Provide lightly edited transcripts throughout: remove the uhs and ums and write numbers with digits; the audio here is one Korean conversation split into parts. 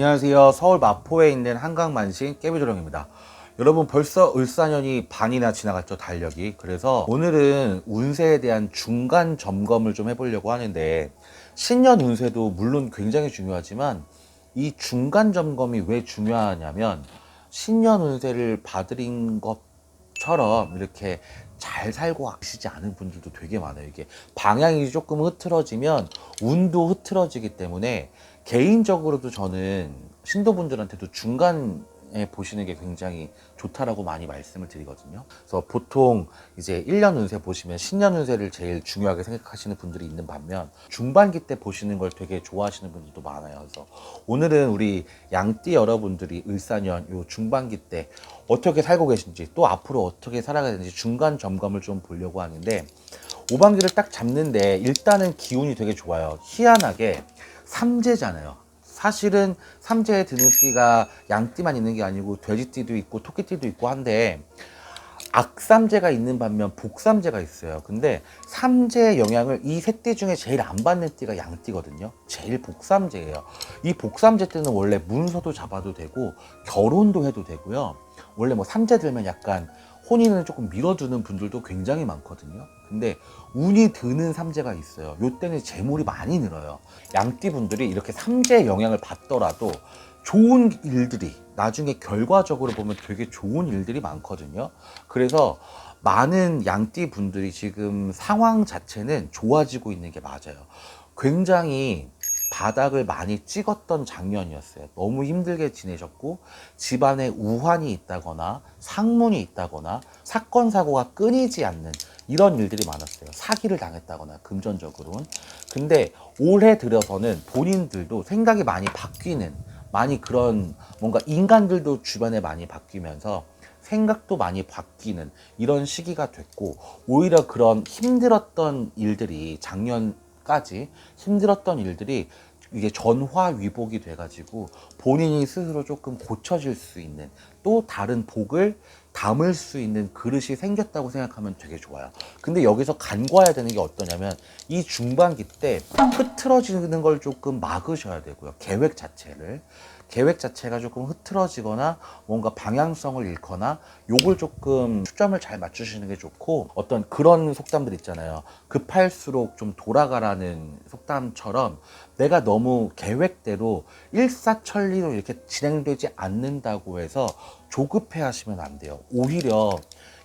안녕하세요. 서울 마포에 있는 한강만신 깨비조령입니다. 여러분 벌써 을사년이 반이나 지나갔죠, 달력이. 그래서 오늘은 운세에 대한 중간 점검을 좀 해보려고 하는데, 신년 운세도 물론 굉장히 중요하지만 이 중간 점검이 왜 중요하냐면, 신년 운세를 봐드린 것처럼 이렇게 잘 살고 계시지 않은 분들도 되게 많아요. 이게 방향이 조금 흐트러지면 운도 흐트러지기 때문에, 개인적으로도 저는 신도분들한테도 중간에 보시는 게 굉장히 좋다라고 많이 말씀을 드리거든요. 그래서 보통 이제 1년 운세 보시면 신년 운세를 제일 중요하게 생각하시는 분들이 있는 반면, 중반기 때 보시는 걸 되게 좋아하시는 분들도 많아요. 그래서 오늘은 우리 양띠 여러분들이 을사년 요 중반기 때 어떻게 살고 계신지, 또 앞으로 어떻게 살아가야 되는지 중간 점검을 좀 보려고 하는데, 5반기를 딱 잡는데 일단은 기운이 되게 좋아요. 희한하게 삼재잖아요. 사실은 삼재에 드는 띠가 양띠만 있는 게 아니고 돼지띠도 있고 토끼띠도 있고 한데, 악삼재가 있는 반면 복삼재가 있어요. 근데 삼재의 영향을 이 세 띠 중에 제일 안 받는 띠가 양띠거든요. 제일 복삼재예요. 이 복삼재 때는 원래 문서도 잡아도 되고 결혼도 해도 되고요. 원래 뭐 삼재 들면 약간 혼인을 조금 미뤄두는 분들도 굉장히 많거든요. 근데 운이 드는 삼재가 있어요. 요때는 재물이 많이 늘어요. 양띠 분들이 이렇게 삼재의 영향을 받더라도 좋은 일들이 나중에 결과적으로 보면 되게 좋은 일들이 많거든요. 그래서 많은 양띠 분들이 지금 상황 자체는 좋아지고 있는 게 맞아요. 굉장히 바닥을 많이 찍었던 작년이었어요. 너무 힘들게 지내셨고, 집안에 우환이 있다거나 상문이 있다거나 사건 사고가 끊이지 않는 이런 일들이 많았어요. 사기를 당했다거나 금전적으로는. 근데 올해 들어서는 본인들도 생각이 많이 바뀌는, 많이 그런 뭔가 인간들도 주변에 많이 바뀌면서 생각도 많이 바뀌는 이런 시기가 됐고, 오히려 그런 힘들었던 일들이, 작년까지 힘들었던 일들이 이게 전화위복이 돼가지고 본인이 스스로 조금 고쳐질 수 있는, 또 다른 복을 담을 수 있는 그릇이 생겼다고 생각하면 되게 좋아요. 근데 여기서 간과해야 되는 게 어떠냐면, 이 중반기 때 흐트러지는 걸 조금 막으셔야 되고요. 계획 자체가 조금 흐트러지거나 뭔가 방향성을 잃거나, 요걸 조금 초점을 잘 맞추시는 게 좋고, 어떤 그런 속담들 있잖아요. 급할수록 좀 돌아가라는 속담처럼, 내가 너무 계획대로 일사천리로 이렇게 진행되지 않는다고 해서 조급해 하시면 안 돼요. 오히려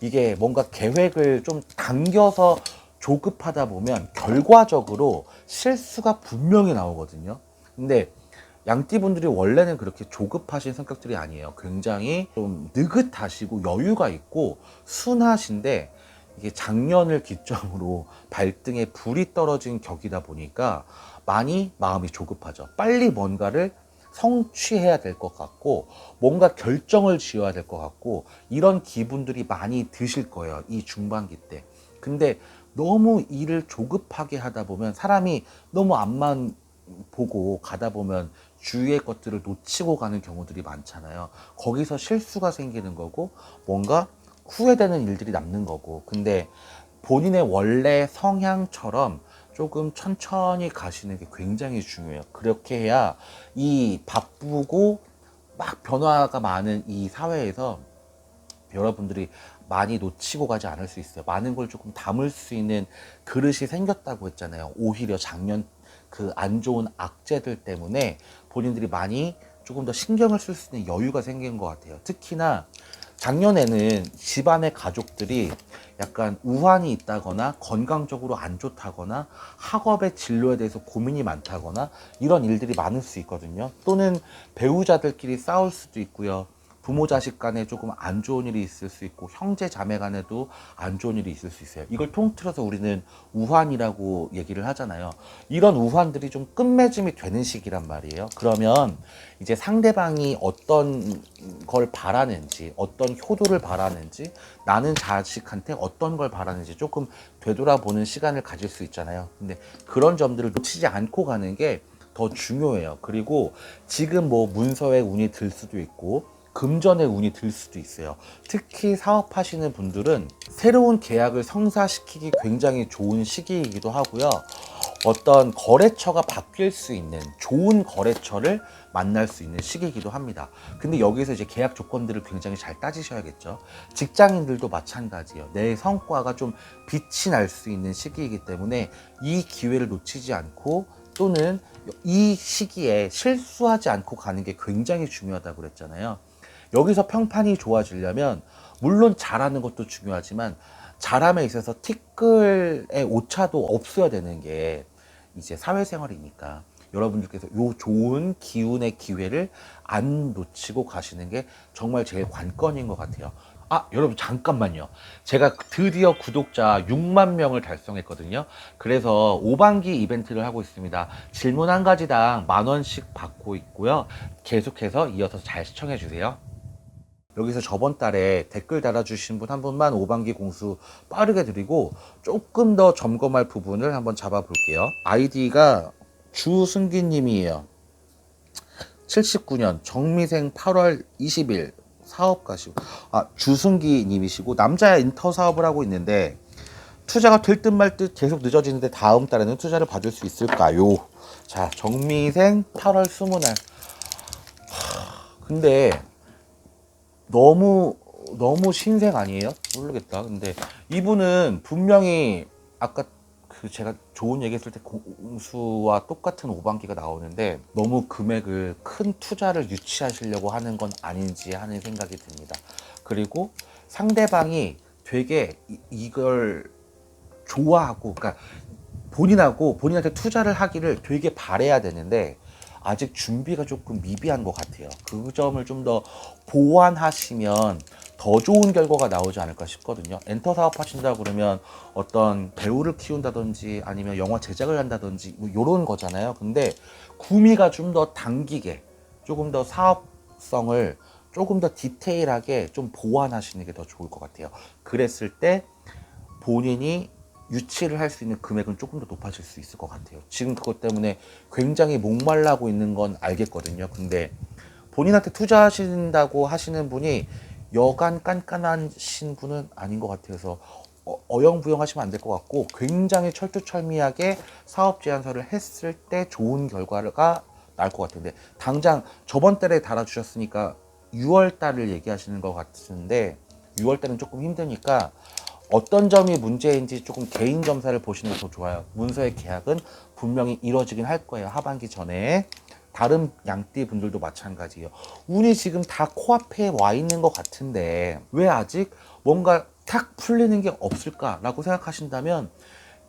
이게 뭔가 계획을 좀 당겨서 조급하다 보면 결과적으로 실수가 분명히 나오거든요. 근데 양띠분들이 원래는 그렇게 조급하신 성격들이 아니에요. 굉장히 좀 느긋하시고 여유가 있고 순하신데, 이게 작년을 기점으로 발등에 불이 떨어진 격이다 보니까 많이 마음이 조급하죠. 빨리 뭔가를 성취해야 될 것 같고, 뭔가 결정을 지어야 될 것 같고, 이런 기분들이 많이 드실 거예요, 이 중반기 때. 근데 너무 일을 조급하게 하다 보면, 사람이 너무 앞만 보고 가다 보면 주위의 것들을 놓치고 가는 경우들이 많잖아요. 거기서 실수가 생기는 거고, 뭔가 후회되는 일들이 남는 거고. 근데 본인의 원래 성향처럼 조금 천천히 가시는 게 굉장히 중요해요. 그렇게 해야 이 바쁘고 막 변화가 많은 이 사회에서 여러분들이 많이 놓치고 가지 않을 수 있어요. 많은 걸 조금 담을 수 있는 그릇이 생겼다고 했잖아요. 오히려 작년 그 안 좋은 악재들 때문에 본인들이 많이 조금 더 신경을 쓸 수 있는 여유가 생긴 것 같아요. 특히나 작년에는 집안의 가족들이 약간 우환이 있다거나 건강적으로 안 좋다거나 학업의 진로에 대해서 고민이 많다거나 이런 일들이 많을 수 있거든요. 또는 배우자들끼리 싸울 수도 있고요. 부모 자식 간에 조금 안 좋은 일이 있을 수 있고, 형제 자매 간에도 안 좋은 일이 있을 수 있어요. 이걸 통틀어서 우리는 우환이라고 얘기를 하잖아요. 이런 우환들이 좀 끝맺음이 되는 시기란 말이에요. 그러면 이제 상대방이 어떤 걸 바라는지, 어떤 효도를 바라는지, 나는 자식한테 어떤 걸 바라는지 조금 되돌아보는 시간을 가질 수 있잖아요. 근데 그런 점들을 놓치지 않고 가는 게 더 중요해요. 그리고 지금 뭐 문서에 운이 들 수도 있고 금전의 운이 들 수도 있어요. 특히 사업하시는 분들은 새로운 계약을 성사시키기 굉장히 좋은 시기이기도 하고요. 어떤 거래처가 바뀔 수 있는 좋은 거래처를 만날 수 있는 시기이기도 합니다. 근데 여기서 이제 계약 조건들을 굉장히 잘 따지셔야겠죠. 직장인들도 마찬가지예요. 내 성과가 좀 빛이 날 수 있는 시기이기 때문에 이 기회를 놓치지 않고 또는 이 시기에 실수하지 않고 가는 게 굉장히 중요하다고 그랬잖아요. 여기서 평판이 좋아지려면 물론 잘하는 것도 중요하지만 잘함에 있어서 티끌의 오차도 없어야 되는 게 이제 사회생활이니까 여러분들께서 요 좋은 기운의 기회를 안 놓치고 가시는 게 정말 제일 관건인 것 같아요. 아, 여러분 잠깐만요. 제가 드디어 구독자 6만 명을 달성했거든요. 그래서 5반기 이벤트를 하고 있습니다. 질문 한 가지당 10,000원씩 받고 있고요. 계속해서 이어서 잘 시청해 주세요. 여기서 저번 달에 댓글 달아주신 분 한 분만 5반기 공수 빠르게 드리고 조금 더 점검할 부분을 한번 잡아볼게요. 아이디가 주승기 님이에요. 79년 정미생 8월 20일 사업가시고, 주승기 님이시고 남자 인터 사업을 하고 있는데 투자가 될 듯 말 듯 계속 늦어지는데 다음 달에는 투자를 받을 수 있을까요? 자, 정미생 8월 20날. 근데 너무 신생 아니에요? 모르겠다. 근데 이분은 분명히 아까 그 제가 좋은 얘기 했을 때 공수와 똑같은 5반기가 나오는데 너무 금액을 큰 투자를 유치하시려고 하는 건 아닌지 하는 생각이 듭니다. 그리고 상대방이 되게 이걸 좋아하고, 그러니까 본인한테 투자를 하기를 되게 바래야 되는데 아직 준비가 조금 미비한 것 같아요. 그 점을 좀 더 보완하시면 더 좋은 결과가 나오지 않을까 싶거든요. 엔터 사업 하신다 그러면 어떤 배우를 키운다든지 아니면 영화 제작을 한다든지 뭐 이런 거잖아요. 근데 구미가 좀 더 당기게 조금 더 사업성을 조금 더 디테일하게 좀 보완하시는 게 더 좋을 것 같아요. 그랬을 때 본인이 유치를 할 수 있는 금액은 조금 더 높아질 수 있을 것 같아요. 지금 그것 때문에 굉장히 목말라고 있는 건 알겠거든요. 근데 본인한테 투자하신다고 하시는 분이 여간 깐깐하신 분은 아닌 것 같아서 어영부영 하시면 안 될 것 같고, 굉장히 철두철미하게 사업 제안서를 했을 때 좋은 결과가 나올 것 같은데, 당장 저번 달에 달아주셨으니까 6월 달을 얘기하시는 것 같은데 6월 달은 조금 힘드니까 어떤 점이 문제인지 조금 개인 점사를 보시는 게 더 좋아요. 문서의 계약은 분명히 이루어지긴 할 거예요. 하반기 전에. 다른 양띠 분들도 마찬가지예요. 운이 지금 다 코앞에 와 있는 것 같은데 왜 아직 뭔가 탁 풀리는 게 없을까라고 생각하신다면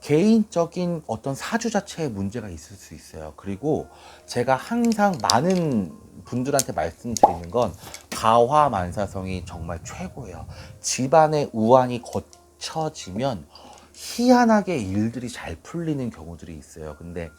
개인적인 어떤 사주 자체에 문제가 있을 수 있어요. 그리고 제가 항상 많은 분들한테 말씀드리는 건 가화만사성이 정말 최고예요. 집안의 우환이 거쳐지면 희한하게 일들이 잘 풀리는 경우들이 있어요. 근데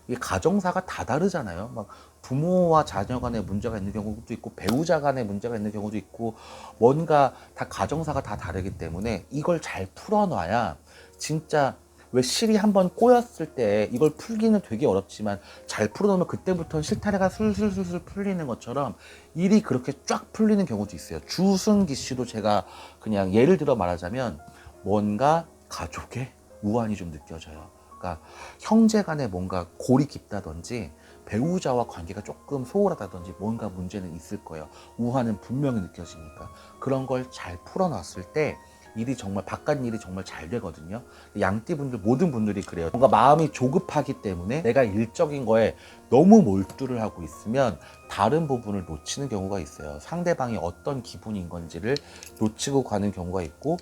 이 가정사가 다 다르잖아요. 막 부모와 자녀 간에 문제가 있는 경우도 있고 배우자 간에 문제가 있는 경우도 있고 뭔가 다 가정사가 다 다르기 때문에 이걸 잘 풀어놔야 진짜, 왜 실이 한번 꼬였을 때 이걸 풀기는 되게 어렵지만 잘 풀어놓으면 그때부터는 실타래가 술술술술 풀리는 것처럼 일이 그렇게 쫙 풀리는 경우도 있어요. 주승기 씨도 제가 그냥 예를 들어 말하자면 뭔가 가족의 우환이 좀 느껴져요. 그러니까 형제 간에 뭔가 골이 깊다든지 배우자와 관계가 조금 소홀하다든지 뭔가 문제는 있을 거예요. 우환은 분명히 느껴지니까. 그런 걸 잘 풀어놨을 때 일이 정말 바깥 일이 정말 잘 되거든요. 양띠 분들 모든 분들이 그래요. 뭔가 마음이 조급하기 때문에 내가 일적인 거에 너무 몰두를 하고 있으면 다른 부분을 놓치는 경우가 있어요. 상대방이 어떤 기분인 건지를 놓치고 가는 경우가 있고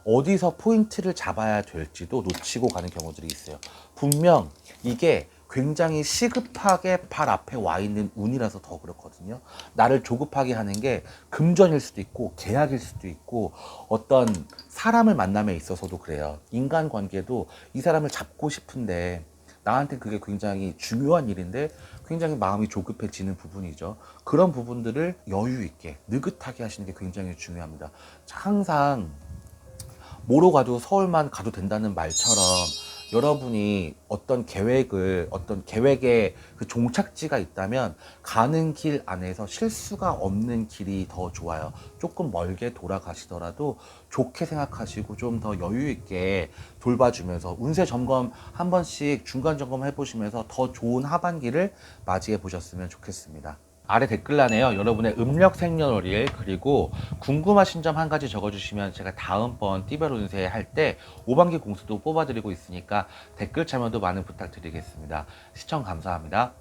어디서 포인트를 잡아야 될지도 놓치고 가는 경우들이 있어요. 분명 이게 굉장히 시급하게 발 앞에 와 있는 운이라서 더 그렇거든요. 나를 조급하게 하는 게 금전일 수도 있고 계약일 수도 있고 어떤 사람을 만남에 있어서도 그래요. 인간관계도 이 사람을 잡고 싶은데 나한테 그게 굉장히 중요한 일인데 굉장히 마음이 조급해지는 부분이죠. 그런 부분들을 여유 있게 느긋하게 하시는 게 굉장히 중요합니다. 항상 뭐로 가도 서울만 가도 된다는 말처럼 여러분이 어떤 계획의 그 종착지가 있다면 가는 길 안에서 실수가 없는 길이 더 좋아요. 조금 멀게 돌아가시더라도 좋게 생각하시고 좀 더 여유 있게 돌봐주면서 운세 점검 한 번씩 중간 점검 해보시면서 더 좋은 하반기를 맞이해 보셨으면 좋겠습니다. 아래 댓글란에요, 여러분의 음력 생년월일 그리고 궁금하신 점 한 가지 적어주시면 제가 다음번 띠별 운세 할 때 5반기 공수도 뽑아드리고 있으니까 댓글 참여도 많은 부탁드리겠습니다. 시청 감사합니다.